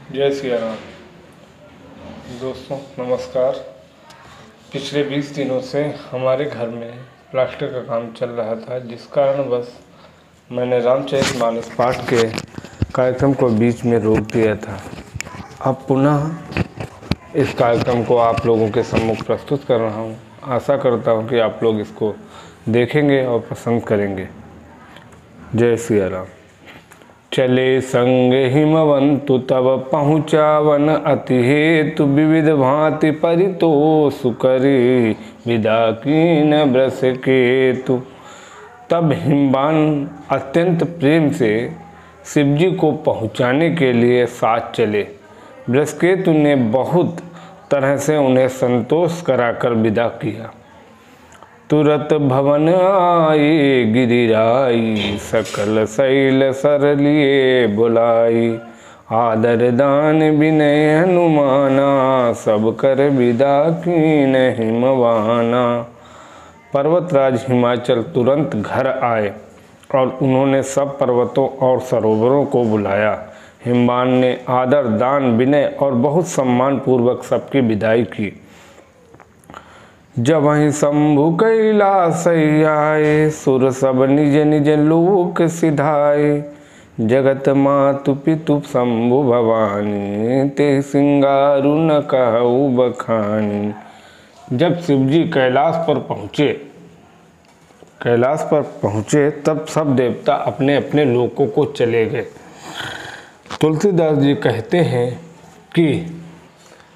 जय सिया राम। दोस्तों नमस्कार। पिछले 20 दिनों से हमारे घर में प्लास्टर का काम चल रहा था, जिस कारण बस मैंने रामचरितमानस पाठ के कार्यक्रम को बीच में रोक दिया था। अब पुनः इस कार्यक्रम को आप लोगों के सम्मुख प्रस्तुत कर रहा हूँ। आशा करता हूँ कि आप लोग इसको देखेंगे और पसंद करेंगे। जय सिया राम। चले संग हिमवंतु तब पहुँचावन अति हेतु विविध भांति परितोष करी विदा कीन ब्रस केतु। तब हिमवान अत्यंत प्रेम से शिवजी को पहुँचाने के लिए साथ चले। बृहस्पति ने बहुत तरह से उन्हें संतोष कराकर विदा किया। तुरत भवन आए गिरिराई सकल शैल सर लिए बुलाई। आदर दान विनय हनुमाना सब कर विदा कीन हिमवाना। पर्वतराज हिमाचल तुरंत घर आए और उन्होंने सब पर्वतों और सरोवरों को बुलाया। हिमवान ने आदर दान विनय और बहुत सम्मान पूर्वक सबकी विदाई की। जब वहीं शंभु कैलास आए सुर सब निज निज लोक सिधाए। जगत मातु पितु शंभु भवानी ते सिंगारु न कहु बखानी। जब शिवजी कैलाश पर पहुँचे तब सब देवता अपने अपने लोकों को चले गए। तुलसीदास जी कहते हैं कि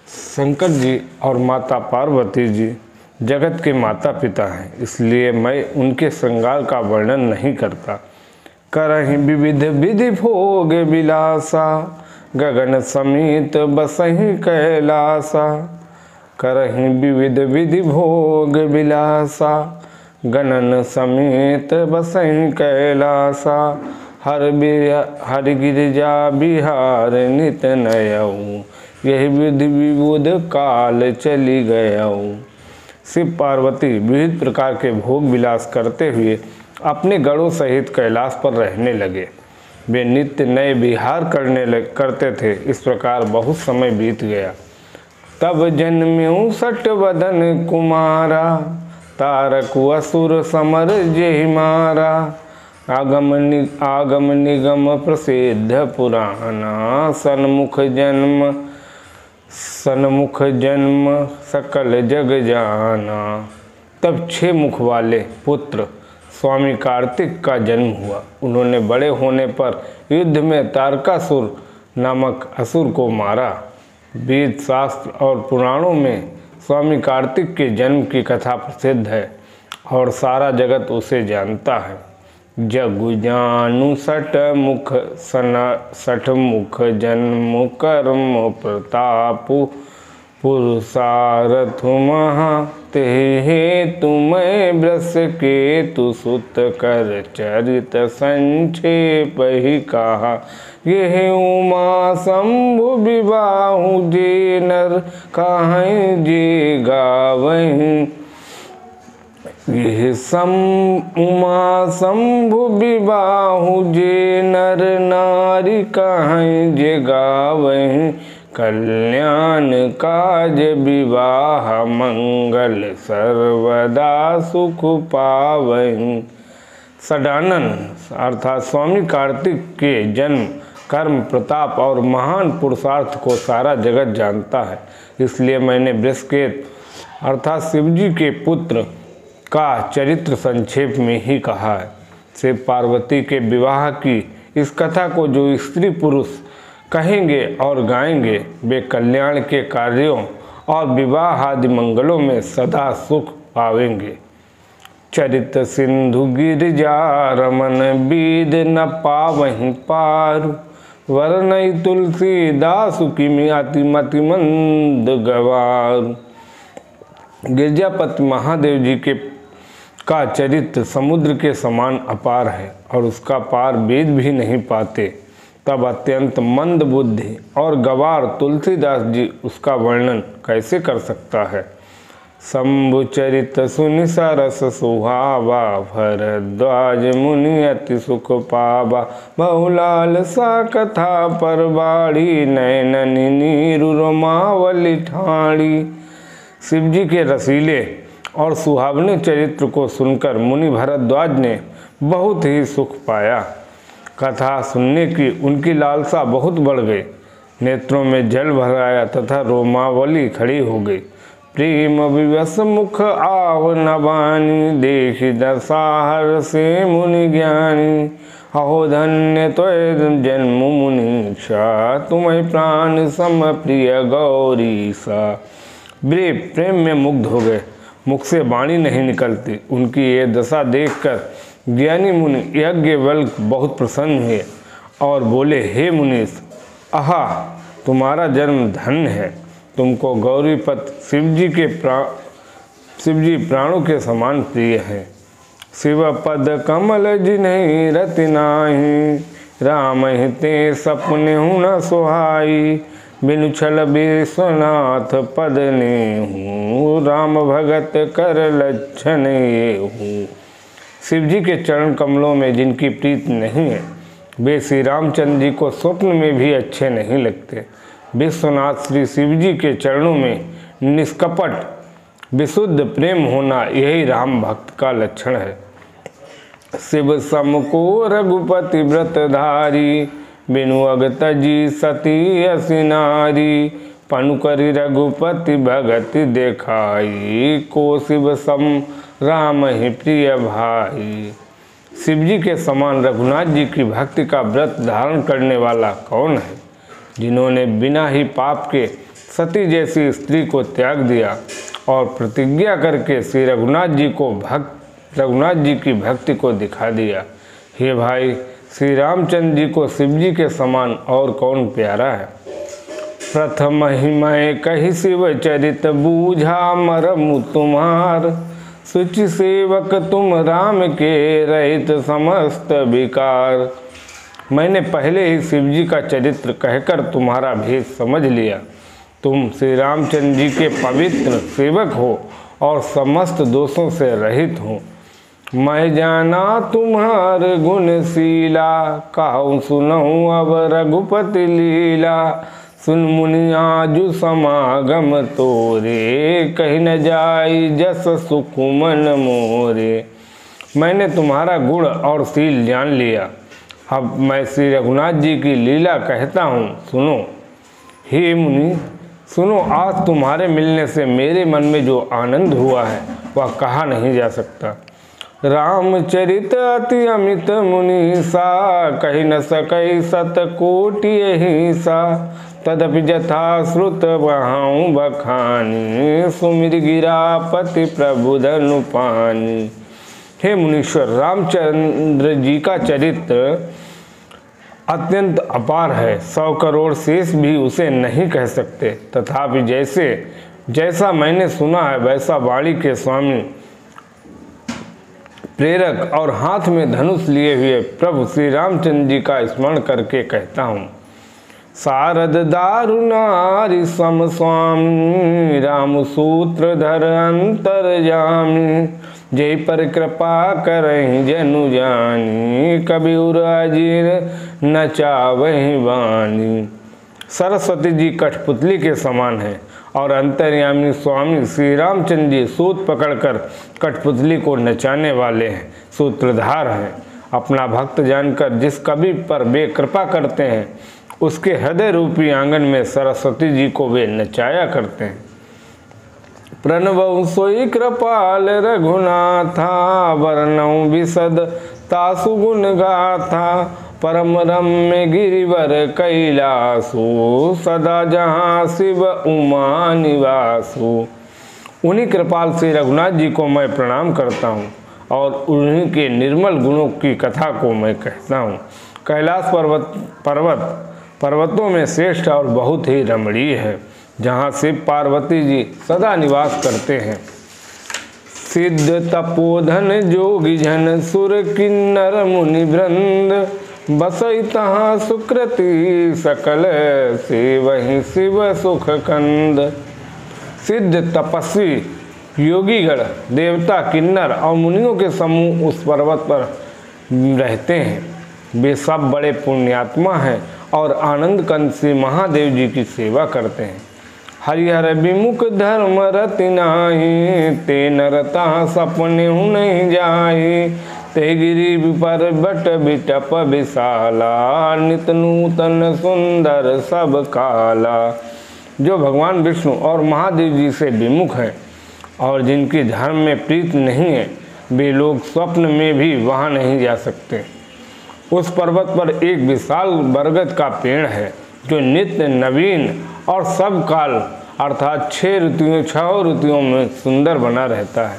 शंकर जी और माता पार्वती जी जगत के माता पिता हैं, इसलिए मैं उनके श्रृंगार का वर्णन नहीं करता। करहि विविध विधि भोग विलासा गगन समीत बसहि कैलासा। करहि विविध विधि भोग विलासा गगन समीत बसहि कैलासा। हर गिरिजा बिहार नित नयऊ यही विधि विबुध काल चली गयऊ। शिव पार्वती विविध प्रकार के भोग विलास करते हुए अपने गणों सहित कैलाश पर रहने लगे। वे नित्य नए विहार करते थे। इस प्रकार बहुत समय बीत गया। तब जन्म्यु सट वदन कुमारा तारक असुर समर जेहि मारा। आगम निगम प्रसिद्ध पुराना सन्मुख जन्म सकल जग जाना। तब 6 मुख वाले पुत्र स्वामी कार्तिक का जन्म हुआ। उन्होंने बड़े होने पर युद्ध में तारकासुर नामक असुर को मारा। वेद शास्त्र और पुराणों में स्वामी कार्तिक के जन्म की कथा प्रसिद्ध है और सारा जगत उसे जानता है। जगु जानु सठ मुख जन्म कर्म प्रतापु पुरुषारथ महा। तेहे तुम्हें ब्रस केतु सुत कर चरित संक्षेप ही कहा। यह उमा शंभु विवाहु जे नर कहीं जे गावहीं। यह उमा शंभु विवाहु जे नर नारी कहीं जे गावहीं। कल्याण काज विवाह मंगल सर्वदा सुख पावहीं। सडानन अर्थात स्वामी कार्तिक के जन्म कर्म प्रताप और महान पुरुषार्थ को सारा जगत जानता है, इसलिए मैंने बृहस्पति अर्थात शिवजी के पुत्र का चरित्र संक्षेप में ही कहा है। शिव पार्वती के विवाह की इस कथा को जो स्त्री पुरुष कहेंगे और गाएंगे वे कल्याण के कार्यों और विवाह आदि मंगलों में सदा सुख पावेंगे। चरित सिंधु गिरिजा रमन बीद न पावहीं पारु। वरनई तुलसीदास की अति मति मंद गवारु। गिरजापति महादेव जी का चरित्र समुद्र के समान अपार है और उसका पार वेद भी नहीं पाते। तब अत्यंत मंद बुद्धि और गवार तुलसीदास जी उसका वर्णन कैसे कर सकता है। शंभु चरित सुनि सरस सुहावा, भरद्वाज मुनि अति सुख पावा। बहुलाल सा कथा पर बाड़ी, नैननि नीरु रोमावली ठाड़ी। शिव जी के रसीले और सुहावने चरित्र को सुनकर मुनि भरद्वाज ने बहुत ही सुख पाया। कथा सुनने की उनकी लालसा बहुत बढ़ गई। नेत्रों में जल भर आया तथा रोमावली खड़ी हो गई। प्रेम विवश मुख आव न बानी, देखि दशा से मुनि ज्ञानी। अहो धन्य त्वय जन्म मुनीषा, तुम्हें प्राण सम प्रिय गौरीसा। वे प्रेम में मुग्ध हो गए, मुख से वाणी नहीं निकलती। उनकी ये दशा देखकर ज्ञानी मुनि यज्ञवल्क्य बहुत प्रसन्न हुए और बोले, हे मुनीश, आहा, तुम्हारा जन्म धन्य है। तुमको गौरीपत शिव जी प्राणों के समान प्रिय हैं। शिव पद कमल जिन्हि रति नाही, राम हिते सपने न सोहाई। बिनु छल विश्वनाथ पद ने हूँ, राम भगत कर लक्षण ये हूँ। शिव जी के चरण कमलों में जिनकी प्रीत नहीं है, वे श्री रामचंद्र जी को स्वप्न में भी अच्छे नहीं लगते। विश्वनाथ श्री शिव जी के चरणों में निष्कपट विशुद्ध प्रेम होना, यही राम भक्त का लक्षण है। शिव सम को रघुपति व्रतधारी, बिनु अगत जी सती असी नारी। पनु करि रघुपति भगति देखाई, को शिव सम राम ही प्रिय भाई। शिव जी के समान रघुनाथ जी की भक्ति का व्रत धारण करने वाला कौन है, जिन्होंने बिना ही पाप के सती जैसी स्त्री को त्याग दिया और प्रतिज्ञा करके श्री रघुनाथ जी की भक्ति को दिखा दिया। हे भाई, श्री रामचंद्र जी को शिव जी के समान और कौन प्यारा है। प्रथम ही मैं कही शिव चरित, बूझा मरमु तुम्हार। सुचि सेवक तुम राम के, रहित समस्त विकार। मैंने पहले ही शिव जी का चरित्र कहकर तुम्हारा भेद समझ लिया। तुम श्री रामचंद्र जी के पवित्र सेवक हो और समस्त दोषों से रहित हो। मैं जाना तुम्हार गुणशीला, कहूँ सुनहूँ अब रघुपति लीला। सुन मुनि आजु समागम तोरे, कहीं न जाई जस सुख मन मोरे। मैंने तुम्हारा गुण और शील जान लिया। अब मैं श्री रघुनाथ जी की लीला कहता हूँ, सुनो। हे मुनि सुनो, आज तुम्हारे मिलने से मेरे मन में जो आनंद हुआ है वह कहा नहीं जा सकता। रामचरित अति अमित मुनीसा, कही न सकई सत कोटि हिसा। तदपि जथा श्रुत वहाऊँ बखानी, सुमिर गिरापति प्रभु धनु पानी। हे मुनीश्वर, रामचंद्र जी का चरित्र अत्यंत अपार है। 100 करोड़ शेष भी उसे नहीं कह सकते। तथापि जैसा मैंने सुना है, वैसा वाणी के स्वामी, प्रेरक और हाथ में धनुष लिए हुए प्रभु श्री रामचंद्र जी का स्मरण करके कहता हूँ। शारद दारुनारि सम स्वामी, राम सूत्रधर अंतर्यामी। जय पर कृपा करहि जनु जानी, कबि उर अजीर न चावहि वाणी। सरस्वती जी कठपुतली के समान है और अंतर्यामी स्वामी श्री रामचंद्र जी सूत पकड़कर कठपुतली को नचाने वाले हैं, सूत्रधार हैं। अपना भक्त जानकर जिस कवि पर वे कृपा करते हैं, उसके हृदय रूपी आंगन में सरस्वती जी को वे नचाया करते हैं। प्रणवं सोई कृपाल रघुनाथा, वर्णौ विशद तासु गुण गाथा। परम रम्य गिरिवर कैलासु, सदा जहाँ शिव उमा निवासु। उन्हीं कृपाल श्री रघुनाथ जी को मैं प्रणाम करता हूँ और उन्हीं के निर्मल गुणों की कथा को मैं कहता हूँ। कैलाश पर्वतों में श्रेष्ठ और बहुत ही रमणीय है, जहाँ शिव पार्वती जी सदा निवास करते हैं। सिद्ध तपोधन जोगी जन सुर किन्नर मुनि वृंद, बसई तहाँ सुकृति सकल से वहीं शिव सुख कंद। सिद्ध तपस्वी योगीगण, देवता, किन्नर और मुनियों के समूह उस पर्वत पर रहते हैं। वे सब बड़े पुण्यात्मा हैं और आनंद कंद से महादेव जी की सेवा करते हैं। हरिहर विमुख धर्म रति नाही, ते नरता सपने नहीं जाई। ते गिरी पर्वत बिटप विशाला, नित नूतन सुंदर सब काला। जो भगवान विष्णु और महादेव जी से विमुख हैं और जिनकी धर्म में प्रीत नहीं है, वे लोग स्वप्न में भी वहाँ नहीं जा सकते। उस पर्वत पर एक विशाल बरगद का पेड़ है जो नित्य नवीन और सब काल अर्थात 6 ऋतुओं में सुंदर बना रहता है।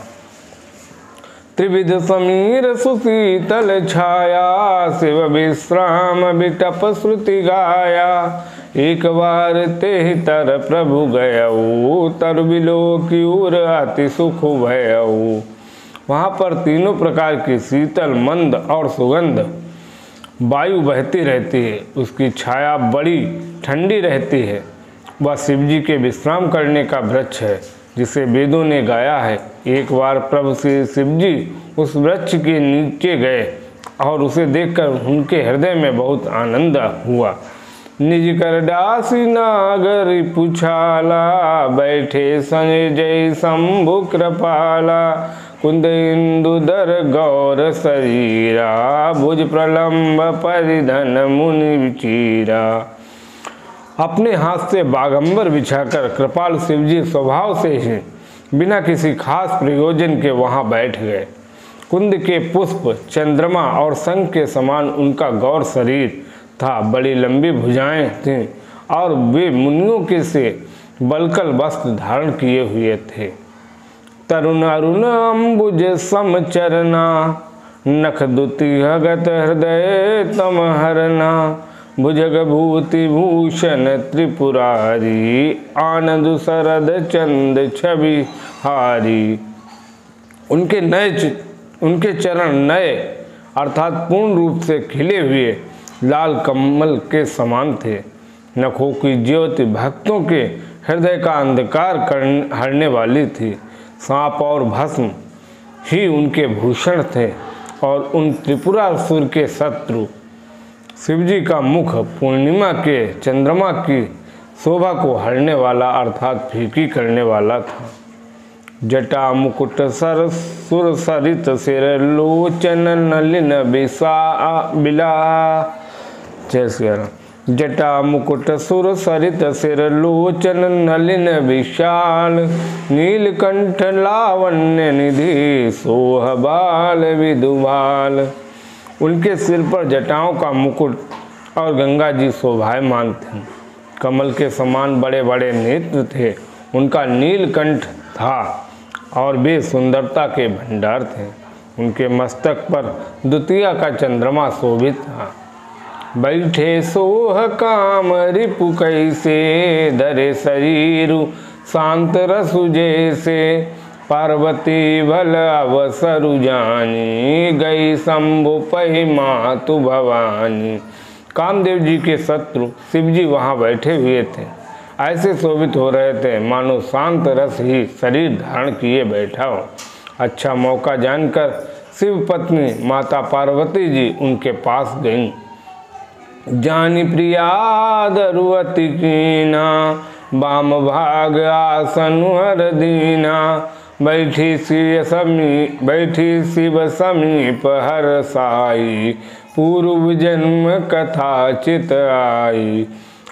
त्रिविध समीर सुशीतल छाया, शिव विश्राम बिटप श्रुति गाया। एक बार ते तर प्रभु गयऊ, तर बिलोक्यूर अति सुख भयऊ। वहाँ पर तीनों प्रकार की शीतल, मंद और सुगंध वायु बहती रहती है। उसकी छाया बड़ी ठंडी रहती है। वह शिवजी के विश्राम करने का वृक्ष है जिसे वेदों ने गाया है। एक बार प्रभु श्री शिवजी उस वृक्ष के नीचे गए और उसे देखकर उनके हृदय में बहुत आनंद हुआ। निज कर दासी नागरी पुछाला, बैठे संजय शंभु कृपाला। कुंद इंदुदर गौर शरीरा, भुज प्रलंब परिधन मुनि विचीरा। अपने हाथ से बागंबर बिछाकर कृपाल शिवजी स्वभाव से ही बिना किसी खास प्रयोजन के वहां बैठ गए। कुंद के पुष्प, चंद्रमा और शंख के समान उनका गौर शरीर था। बड़ी लंबी भुजाएं थीं और वे मुनियों के से बलकल वस्त्र धारण किए हुए थे। तरुण अरुण अम्बुज समचरना, नख दुति हगत हृदय तम हरना। भुजग भूति भूषण त्रिपुरारी, आनंद शरद चंद छवि हारी। उनके चरण नए अर्थात पूर्ण रूप से खिले हुए लाल कमल के समान थे। नखों की ज्योति भक्तों के हृदय का अंधकार हरने वाली थी। सांप और भस्म ही उनके भूषण थे और उन त्रिपुरासुर के शत्रु शिवजी का मुख पूर्णिमा के चंद्रमा की शोभा को हरने वाला अर्थात फीकी करने वाला था। जटा मुकुट सर सुर सरित सिर लोचन नलिन बिला। जैसे जटा मुकुट सुर सरित सिर लोचन नलिन विशाल। नीलकंठ लावण्य निधि सोह बाल विदुबाल। उनके सिर पर जटाओं का मुकुट और गंगा जी शोभायमान थे। कमल के समान बड़े बड़े नेत्र थे। उनका नीलकंठ था और वे सुंदरता के भंडार थे। उनके मस्तक पर द्वितीया का चंद्रमा शोभित था। बैठे सोह काम रिपु कैसे, धरे शरीरु शांत रसु जैसे। पार्वती भल अवसरु जानी, गई शंभु पहि मातु भवानी। कामदेव जी के शत्रु शिवजी वहाँ बैठे हुए थे। ऐसे शोभित हो रहे थे मानो शांत रस ही शरीर धारण किए बैठा हो। अच्छा मौका जानकर शिव पत्नी माता पार्वती जी उनके पास गईं। जानी प्रिया दरुअति कीना, बाम भाग आसन हर दीना। बैठी शिव समीप हर साई, पूर्व जन्म कथा चित आई।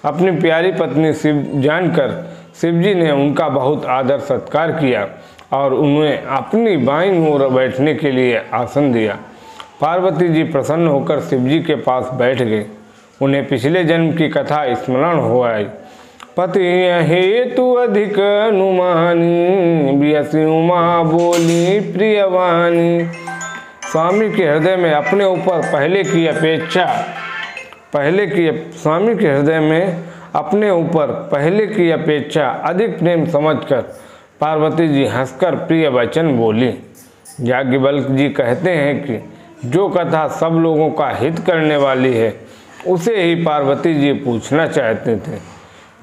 अपनी प्यारी पत्नी शिव जानकर शिवजी ने उनका बहुत आदर सत्कार किया और उन्हें अपनी बाईं ओर बैठने के लिए आसन दिया। पार्वती जी प्रसन्न होकर शिवजी के पास बैठ गए। उन्हें पिछले जन्म की कथा स्मरण हो आई। पति हेतु अधिक अनुमानी, बियसी उमा बोली प्रियवानी। स्वामी के हृदय में अपने ऊपर पहले की अपेक्षा अधिक प्रेम समझकर पार्वती जी हंसकर प्रिय वचन बोली। याज्ञवल्क्य जी कहते हैं कि जो कथा सब लोगों का हित करने वाली है उसे ही पार्वती जी पूछना चाहते थे।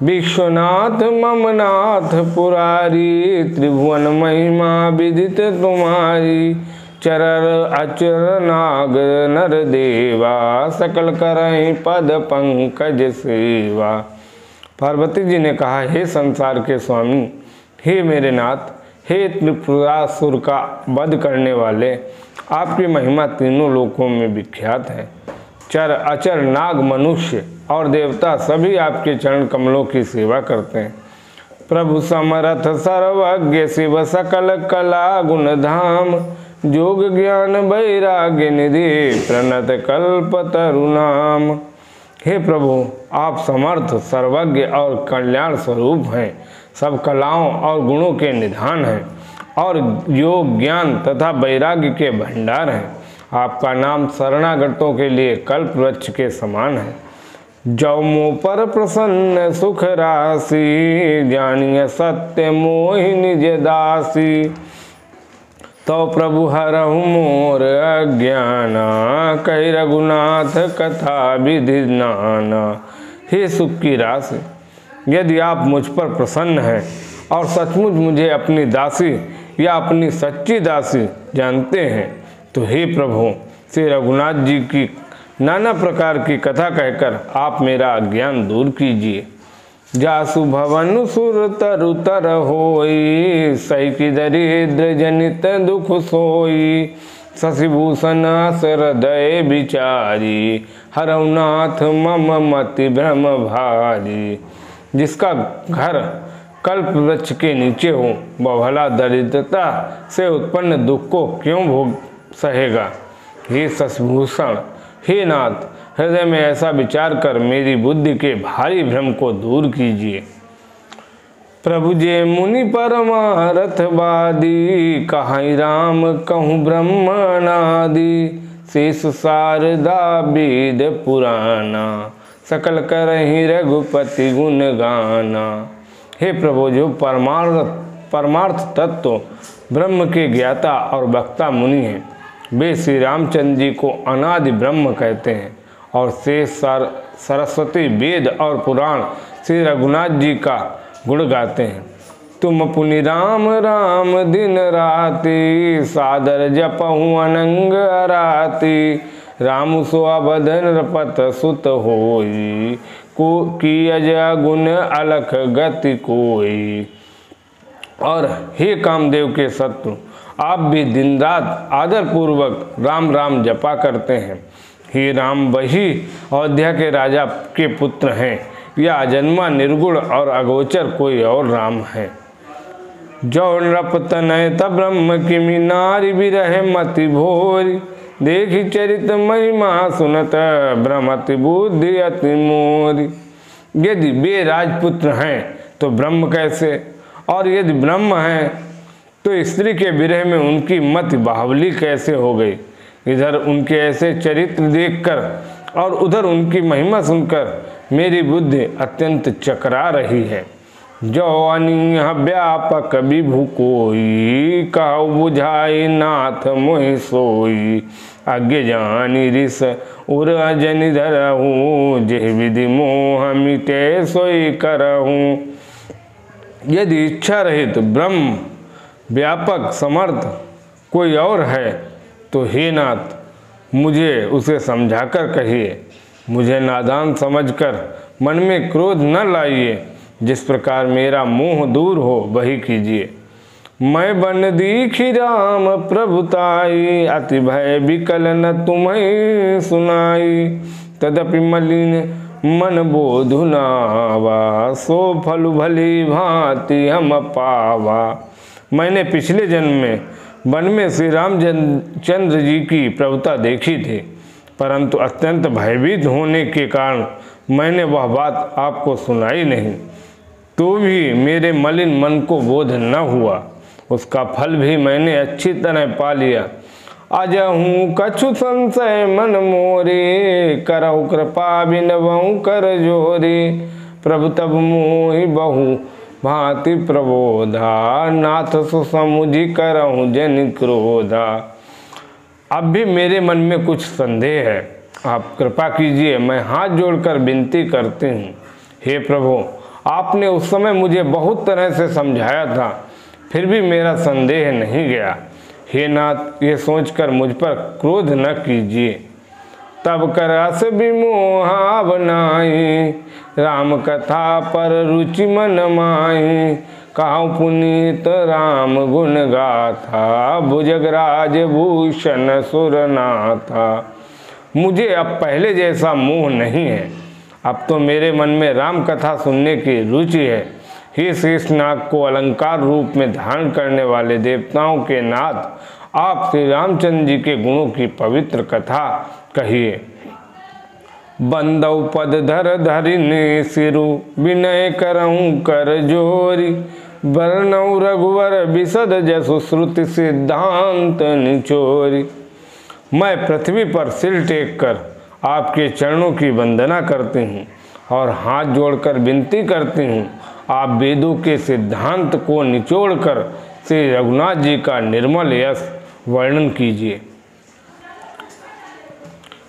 विश्वनाथ ममनाथ पुरारी, त्रिभुवन महिमा विदित तुम्हारी। चरर अचर नाग नर देवा, सकल करहीं पद पंकज सेवा। पार्वती जी ने कहा, हे संसार के स्वामी, हे मेरे नाथ, हे त्रिपुरासुर का वध करने वाले, आपकी महिमा तीनों लोकों में विख्यात है। चर अचर नाग मनुष्य और देवता सभी आपके चरण कमलों की सेवा करते हैं। प्रभु समरथ सर्वज्ञ शिव सकल कला गुण धाम, जोग ज्ञान वैराग्य निधि प्रणत कल्प तरुनाम। हे प्रभु, आप समर्थ सर्वज्ञ और कल्याण स्वरूप हैं, सब कलाओं और गुणों के निधान हैं और योग ज्ञान तथा वैराग्य के भंडार हैं। आपका नाम शरणागतों के लिए कल्प वृक्ष के समान है। जौ मुँह पर प्रसन्न सुख राशि, जानिय सत्य मोहि निज दासी। तो प्रभु हरहु मोर अज्ञाना, कहि रघुनाथ कथा विधि नाना। हे सुख की राशि, यदि आप मुझ पर प्रसन्न हैं और सचमुच मुझे अपनी दासी या अपनी सच्ची दासी जानते हैं, तो हे प्रभु, श्री रघुनाथ जी की नाना प्रकार की कथा कहकर आप मेरा अज्ञान दूर कीजिए। जासु भवन सुर तरु तर होई, सही की दरिद्र जनित दुख सोई। शशिभूषण हृदय विचारी, हरनाथ मम मति भ्रम भारी। जिसका घर कल्प वृक्ष के नीचे हो, वह भला दरिद्रता से उत्पन्न दुख को क्यों भोग सहेगा। हे शशिभूषण, हे नाथ, हृदय में ऐसा विचार कर मेरी बुद्धि के भारी भ्रम को दूर कीजिए। प्रभु जे मुनि परमारथवादी, कहीं राम कहूँ ब्रह्मणादि। शेष शारदा वेद पुराना, सकल करहीं रघुपति गुण गाना। हे प्रभु, जो परमार्थ तत्व ब्रह्म के ज्ञाता और वक्ता मुनि हैं, वे श्री रामचंद्र जी को अनादि ब्रह्म कहते हैं और शेष सरस्वती वेद और पुराण श्री रघुनाथ जी का गुण गाते हैं। तुम पुनि राम राम दिन राति, सादर जपहु अनंग अराति। राम सो अवधन रपत सुत होई, को की अजय गुण अलख गति कोई। और हे कामदेव के शत्रु, आप भी दिन रात आदर पूर्वक राम राम जपा करते हैं। हे राम वही अयोध्या के राजा के पुत्र हैं, या अजन्मा निर्गुण और अगोचर कोई और राम है। जो नृप तनय तब ब्रह्म किमि, नारी विरह मति भोरी। देखी चरित महिमा सुनत, भ्रमति बुद्धि अति मोरी। यदि वे राजपुत्र हैं तो ब्रह्म कैसे, और यदि ब्रह्म हैं तो स्त्री के विरह में उनकी मति बाहुली कैसे हो गई। इधर उनके ऐसे चरित्र देखकर और उधर उनकी महिमा सुनकर मेरी बुद्धि अत्यंत चकरा रही है। जो अनिह व्यापक विभु कोई, कहु बुझाई नाथ मोहि सोई। आज्ञ जानी रिस उर अजनि धरहूँ, जेह विधि मोह मिटे सोई करहूँ। यदि इच्छा रहित ब्रह्म व्यापक समर्थ कोई और है तो हे नाथ, मुझे उसे समझाकर कहिए। मुझे नादान समझकर मन में क्रोध न लाइए। जिस प्रकार मेरा मोह दूर हो वही कीजिए। मैं बन दीखी राम प्रभुताई, अति भय विकल न तुम्हें सुनाई। तदपि मलिन मन बोधु नावा, सो फल भली भांति हम पावा। मैंने पिछले जन्म में वन में श्री रामचंद्र जी की प्रभुता देखी थी, परंतु अत्यंत भयभीत होने के कारण मैंने वह बात आपको सुनाई नहीं। तो भी मेरे मलिन मन को बोध न हुआ, उसका फल भी मैंने अच्छी तरह पा लिया। अजहूँ कछु संशय मन मोरे, करहु कृपा बिनवहु कर जोरे। प्रभु तब मोहि बहु भांति प्रबोधा, नाथ सुसमुझि करहु जन क्रोधा। अब भी मेरे मन में कुछ संदेह है, आप कृपा कीजिए। मैं हाथ जोड़कर विनती करती हूँ, हे प्रभु, आपने उस समय मुझे बहुत तरह से समझाया था, फिर भी मेरा संदेह नहीं गया। हे नाथ, ये सोचकर मुझ पर क्रोध न कीजिए। तब करस विमोहा बनाई, राम कथा पर रुचि मन माई। कहूँ पुनीत राम गुण गाथा, भुजगराज भूषण सुरनाथा। मुझे अब पहले जैसा मोह नहीं है, अब तो मेरे मन में राम कथा सुनने की रुचि है। हे शेषनाग को अलंकार रूप में धारण करने वाले देवताओं के नाथ, आप श्री रामचंद्र जी के गुणों की पवित्र कथा कहिए। बंदौ पद धर धरिने सिरु, विनय करऊं कर जोरी। वर्णौ रघुवर बिसद जसु, श्रुति सिद्धांत निचोरी। मैं पृथ्वी पर सिर टेक कर आपके चरणों की वंदना करती हूँ और हाथ जोड़कर विनती करती हूँ, आप वेदों के सिद्धांत को निचोड़कर श्री रघुनाथ जी का निर्मल यश वर्णन कीजिए।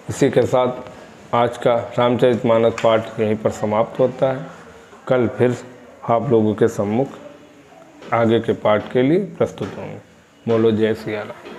इसी के साथ आज का रामचरितमानस पाठ यहीं पर समाप्त होता है। कल फिर आप लोगों के सम्मुख आगे के पाठ के लिए प्रस्तुत होंगे। बोलो जय सिया राम।